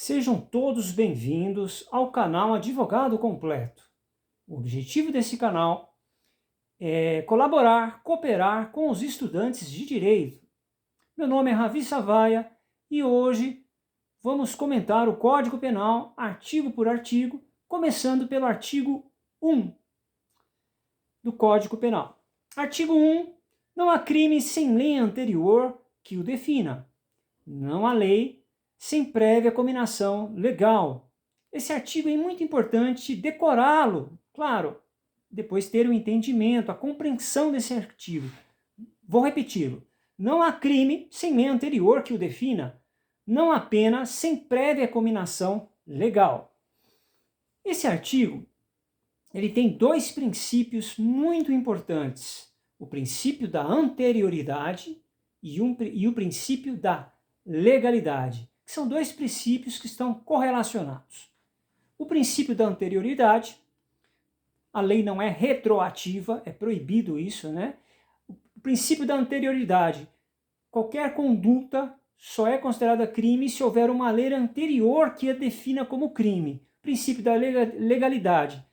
Sejam todos bem-vindos ao canal Advogado Completo. O objetivo desse canal é colaborar, cooperar com os estudantes de Direito. Meu nome é Ravi Savaia e hoje vamos comentar o Código Penal, artigo por artigo, começando pelo artigo 1 do Código Penal. Artigo 1. Não há crime sem lei anterior que o defina. Não há lei sem prévia cominação legal. Esse artigo é muito importante decorá-lo, claro, depois ter o entendimento, a compreensão desse artigo. Vou repeti-lo. Não há crime sem lei anterior que o defina. Não há pena sem prévia cominação legal. Esse artigo, ele tem dois princípios muito importantes. O princípio da anterioridade e o princípio da legalidade, que são dois princípios que estão correlacionados. O princípio da anterioridade, a lei não é retroativa, é proibido isso, né? O princípio da anterioridade, qualquer conduta só é considerada crime se houver uma lei anterior que a defina como crime. Princípio da legalidade,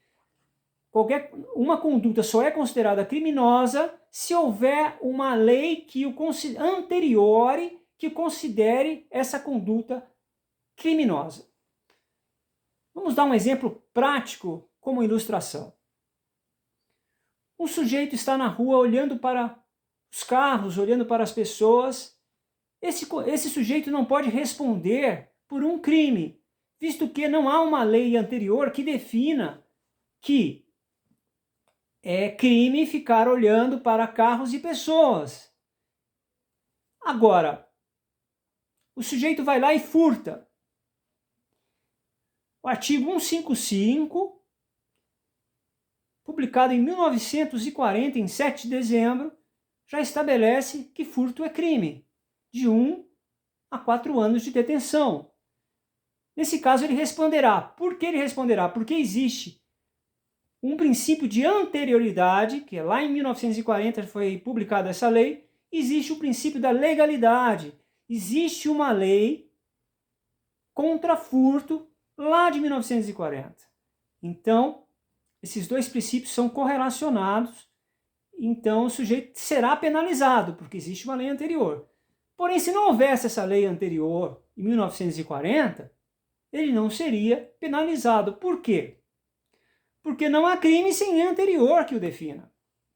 uma conduta só é considerada criminosa se houver uma lei que o anteriore que considere essa conduta criminosa. Vamos dar um exemplo prático como ilustração. Um sujeito está na rua olhando para os carros, olhando para as pessoas. Esse sujeito não pode responder por um crime, visto que não há uma lei anterior que defina que é crime ficar olhando para carros e pessoas. Agora, o sujeito vai lá e furta. O artigo 155, publicado em 1940, em 7 de dezembro, já estabelece que furto é crime, de 1 a 4 anos de detenção. Nesse caso, ele responderá. Por que ele responderá? Porque existe um princípio de anterioridade, que lá em 1940 foi publicada essa lei, existe o princípio da legalidade. Existe uma lei contra furto lá de 1940. Então, esses dois princípios são correlacionados, então o sujeito será penalizado, porque existe uma lei anterior. Porém, se não houvesse essa lei anterior, em 1940, ele não seria penalizado. Por quê? Porque não há crime sem lei anterior que o defina,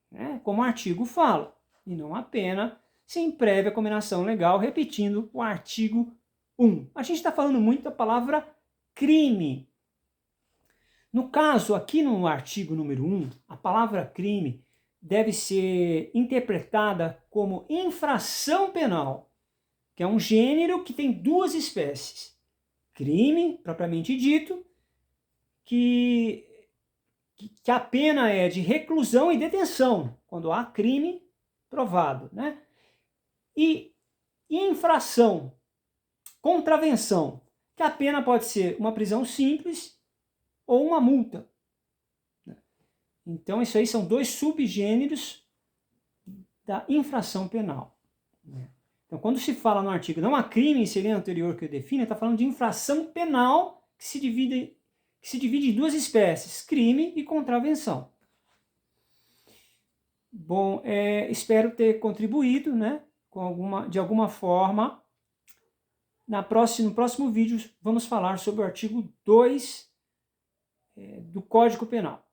né? Como o artigo fala. E não há pena sem prévia cominação legal, repetindo o artigo 1. A gente está falando muito da palavra crime. No caso, aqui no artigo número 1, a palavra crime deve ser interpretada como infração penal, que é um gênero que tem duas espécies. Crime, propriamente dito, que a pena é de reclusão e detenção, quando há crime provado, né? E infração, contravenção, que a pena pode ser uma prisão simples ou uma multa. Então, isso aí são dois subgêneros da infração penal. Então, quando se fala no artigo não há crime sem lei anterior que o define, está falando de infração penal que se divide em duas espécies, crime e contravenção. Bom, espero ter contribuído, né, de alguma forma. No próximo vídeo vamos falar sobre o artigo 2 do Código Penal.